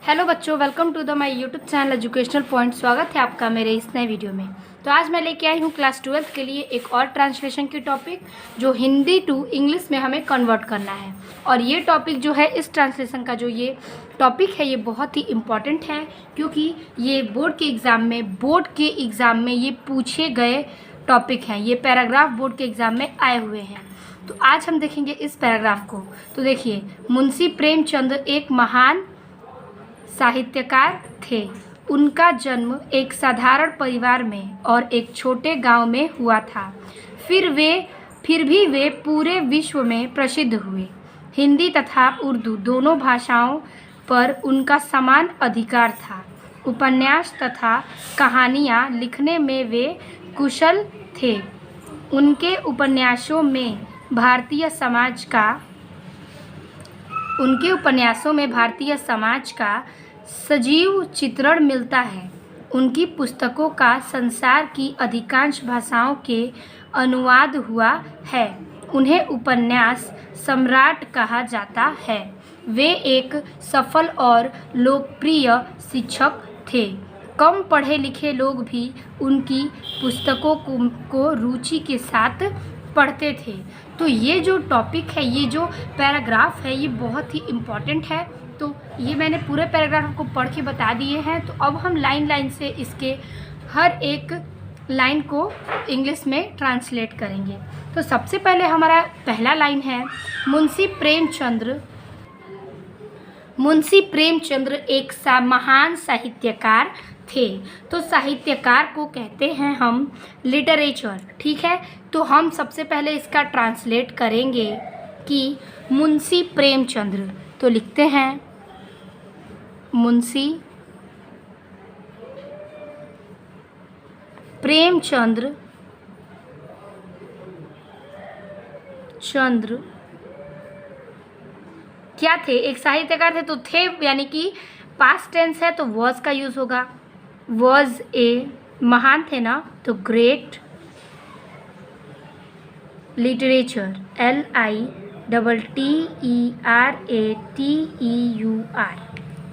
Hello बच्चों, welcome to the my YouTube channel educational point. स्वागत है आपका मेरे इस नए वीडियो में। तो आज मैं लेके आई हूँ क्लास 12th के लिए एक और ट्रांसलेशन की टॉपिक, जो हिंदी टू इंग्लिश में हमें कन्वर्ट करना है। और ये टॉपिक जो है, इस ट्रांसलेशन का जो ये टॉपिक है, ये बहुत ही इम्पॉर्टेंट है, क्योंकि ये बोर्ड के एग्ज़ाम में ये पूछे गए टॉपिक हैं। ये पैराग्राफ बोर्ड के एग्ज़ाम में आए हुए हैं। तो आज हम देखेंगे इस पैराग्राफ को। तो देखिए, मुंशी प्रेमचंद एक महान साहित्यकार थे। उनका जन्म एक साधारण परिवार में और एक छोटे गांव में हुआ था। फिर भी वे पूरे विश्व में प्रसिद्ध हुए। हिंदी तथा उर्दू दोनों भाषाओं पर उनका समान अधिकार था। उपन्यास तथा कहानियाँ लिखने में वे कुशल थे। उनके उपन्यासों में भारतीय समाज का सजीव चित्रण मिलता है। उनकी पुस्तकों का संसार की अधिकांश भाषाओं के अनुवाद हुआ है। उन्हें उपन्यास सम्राट कहा जाता है। वे एक सफल और लोकप्रिय शिक्षक थे। कम पढ़े लिखे लोग भी उनकी पुस्तकों को रुचि के साथ पढ़ते थे। तो ये जो टॉपिक है, ये जो पैराग्राफ है, ये बहुत ही इम्पॉर्टेंट है। तो ये मैंने पूरे पैराग्राफ को पढ़ के बता दिए हैं। तो अब हम लाइन लाइन से इसके हर एक लाइन को इंग्लिश में ट्रांसलेट करेंगे। तो सबसे पहले हमारा पहला लाइन है, मुंशी प्रेमचंद्र एक महान साहित्यकार थे। तो साहित्यकार को कहते हैं हम लिटरेचर, ठीक है। तो हम सबसे पहले इसका ट्रांसलेट करेंगे कि मुंशी प्रेमचंद्र। तो लिखते हैं मुंशी प्रेमचंद्र क्या थे? एक साहित्यकार थे। तो थे यानी कि पास्ट टेंस है, तो वॉज का यूज होगा। वॉज ए, महान थे ना, तो ग्रेट लिटरेचर, LITERATEUR,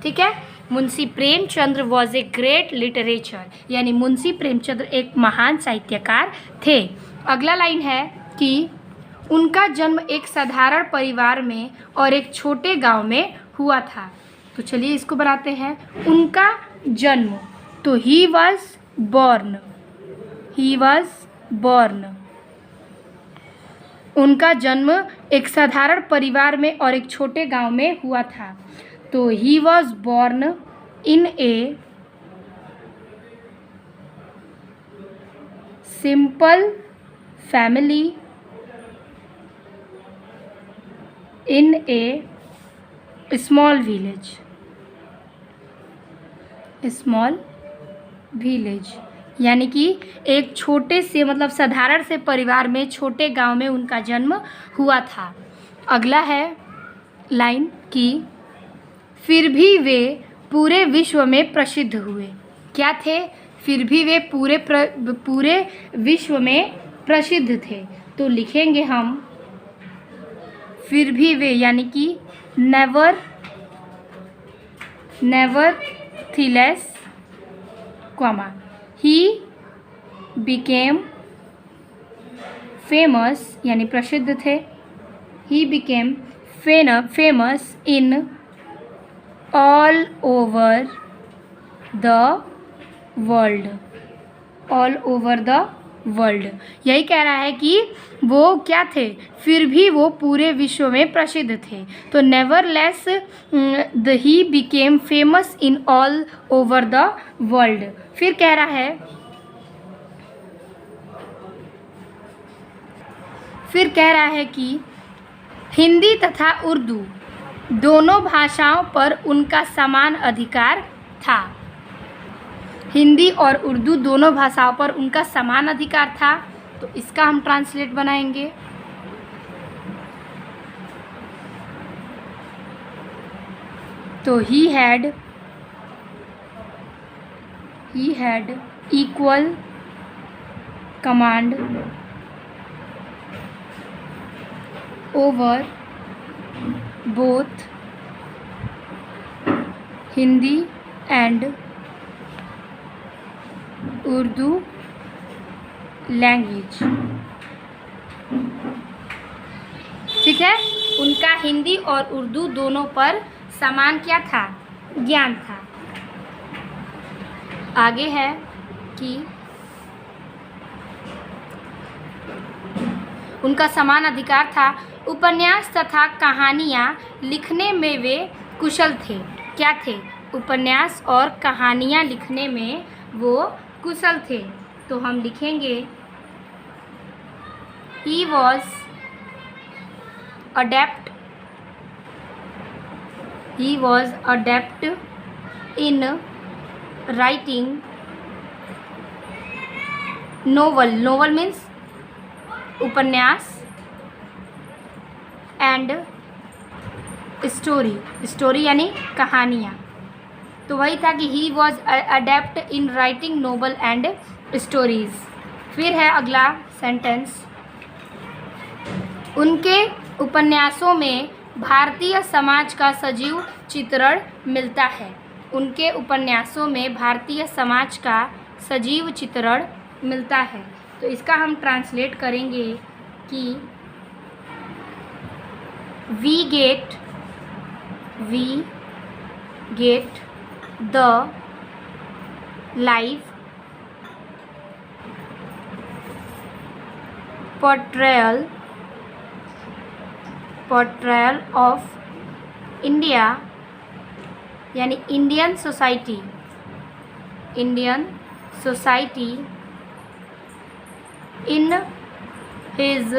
ठीक है। Munshi Premchandra was a great literature, यानी मुंशी प्रेमचंद्र एक महान साहित्यकार थे। अगला लाइन है कि उनका जन्म एक साधारण परिवार में और एक छोटे गांव में हुआ था। तो चलिए इसको बनाते हैं। उनका जन्म, तो ही वॉज बॉर्न। उनका जन्म एक साधारण परिवार में और एक छोटे गांव में हुआ था। तो he was born in a simple family in A small village, यानी कि एक छोटे से, मतलब साधारण से परिवार में, छोटे गांव में उनका जन्म हुआ था। अगला है लाइन कि फिर भी वे पूरे विश्व में प्रसिद्ध हुए। क्या थे? फिर भी वे पूरे विश्व में प्रसिद्ध थे। तो लिखेंगे हम फिर भी वे, यानी कि nevertheless, he became famous, यानी प्रसिद्ध थे। he became famous in all over the world। यही कह रहा है कि वो क्या थे? फिर भी वो पूरे विश्व में प्रसिद्ध थे। तो nevertheless he became famous in all over the world. फिर कह रहा है कि हिंदी तथा उर्दू दोनों भाषाओं पर उनका समान अधिकार था। हिंदी और उर्दू दोनों भाषाओं पर उनका समान अधिकार था। तो इसका हम ट्रांसलेट बनाएंगे। तो he had equal command over both Hindi and Urdu language. ठीक है, उनका हिंदी और उर्दू दोनों पर समान क्या था, ज्ञान था। आगे है कि उनका समान अधिकार था। उपन्यास तथा कहानियाँ लिखने में वे कुशल थे। क्या थे? उपन्यास और कहानियाँ लिखने में वो कुशल थे। तो हम लिखेंगे he was adept in writing novel means उपन्यास एंड स्टोरी यानी कहानियाँ। तो वही था कि he was adapt in writing novel and stories. फिर है अगला सेंटेंस, उनके उपन्यासों में भारतीय समाज का सजीव चित्रण मिलता है। उनके उपन्यासों में भारतीय समाज का सजीव चित्रण मिलता है। तो इसका हम ट्रांसलेट करेंगे कि we get the live portrayal of India यानी Indian society in his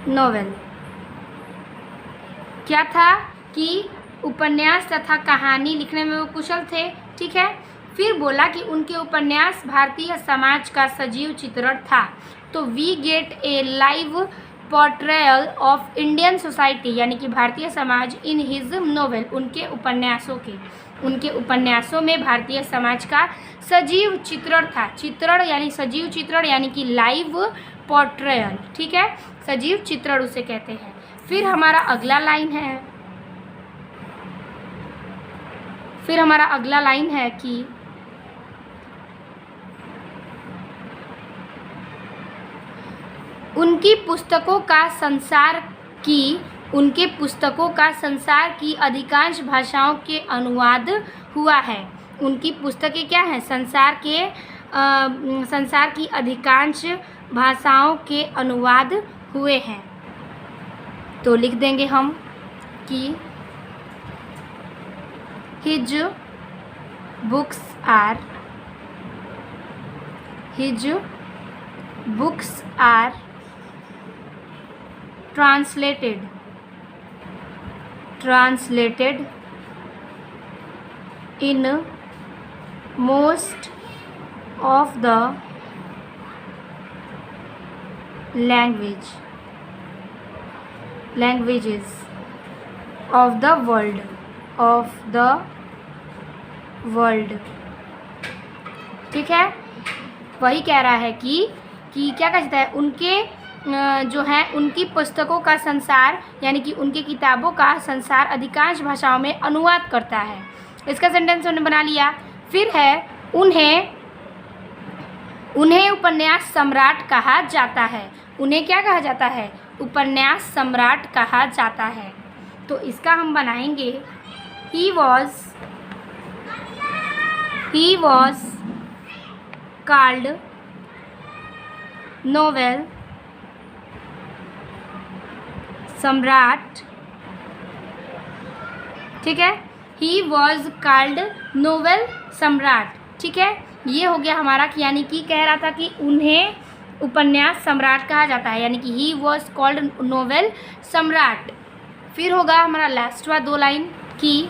novel. क्या था कि उपन्यास तथा कहानी लिखने में वो कुशल थे। ठीक है, फिर बोला कि उनके उपन्यास भारतीय समाज का सजीव चित्रण था। तो we get a live portrayal of Indian society यानी कि भारतीय समाज इन हिज नोवेल, उनके उपन्यासों में भारतीय समाज का सजीव चित्रण था। चित्रण यानी सजीव चित्रण यानी कि लाइव पोर्ट्रेयल। ठीक है, सजीव चित्रण उसे कहते हैं। फिर हमारा अगला लाइन है कि उनके पुस्तकों का संसार की अधिकांश भाषाओं के अनुवाद हुआ है। उनकी पुस्तकें क्या हैं? संसार की अधिकांश भाषाओं के अनुवाद हुए हैं। तो लिख देंगे हम कि his books are translated in most of the languages of the world। ठीक है, वही कह रहा है कि क्या कहता है, उनके जो है उनकी पुस्तकों का संसार यानी कि उनकी किताबों का संसार अधिकांश भाषाओं में अनुवाद करता है। इसका सेंटेंस हमने बना लिया। फिर है उन्हें उपन्यास सम्राट कहा जाता है। उन्हें क्या कहा जाता है? उपन्यास सम्राट कहा जाता है। तो इसका हम बनाएंगे ही वॉज कॉल्ड नोवेल सम्राट। ठीक है, ही वॉज कॉल्ड नोवेल सम्राट। ठीक है, ये हो गया हमारा कि यानी कि कह रहा था कि उन्हें उपन्यास सम्राट कहा जाता है यानी कि ही वॉज कॉल्ड नोवेल सम्राट। फिर होगा हमारा लास्ट वाला 2 लाइन कि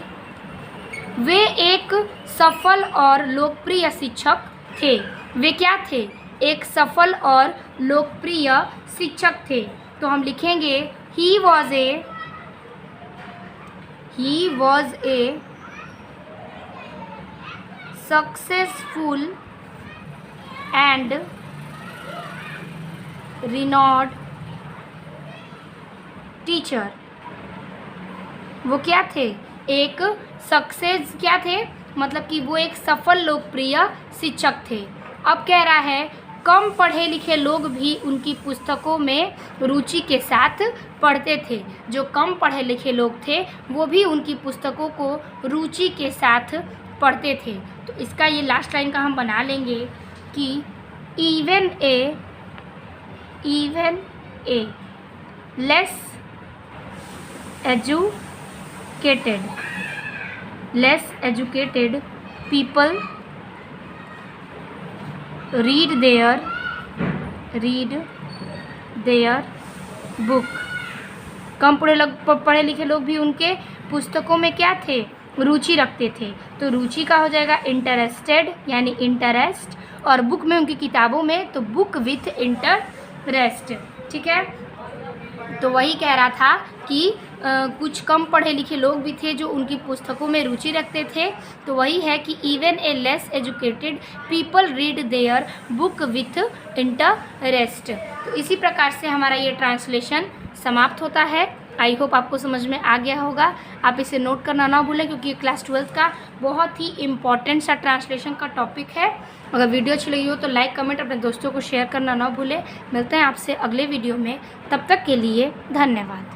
वे एक सफल और लोकप्रिय शिक्षक थे। वे क्या थे? एक सफल और लोकप्रिय शिक्षक थे। तो हम लिखेंगे he was a successful and renowned teacher. वो क्या थे? एक सक्सेस क्या थे, मतलब कि वो एक सफल लोकप्रिय शिक्षक थे। अब कह रहा है कम पढ़े लिखे लोग भी उनकी पुस्तकों में रुचि के साथ पढ़ते थे। जो कम पढ़े लिखे लोग थे वो भी उनकी पुस्तकों को रुचि के साथ पढ़ते थे। तो इसका ये लास्ट लाइन का हम बना लेंगे कि even a less educated people read their book. कम पढ़े लिखे लोग भी उनके पुस्तकों में क्या थे, रुचि रखते थे। तो रुचि का हो जाएगा इंटरेस्टेड यानी इंटरेस्ट, और बुक में उनकी किताबों में तो बुक विथ इंटरेस्ट। ठीक है, तो वही कह रहा था कि कुछ कम पढ़े लिखे लोग भी थे जो उनकी पुस्तकों में रुचि रखते थे। तो वही है कि even a less educated people read their book with interest. तो इसी प्रकार से हमारा ये ट्रांसलेशन समाप्त होता है। आई होप आपको समझ में आ गया होगा। आप इसे नोट करना ना भूलें क्योंकि ये क्लास 12 का बहुत ही इम्पॉर्टेंट सा ट्रांसलेशन का टॉपिक है। अगर वीडियो अच्छी लगी हो तो लाइक कमेंट अपने दोस्तों को शेयर करना ना भूलें। मिलते हैं आपसे अगले वीडियो में, तब तक के लिए धन्यवाद।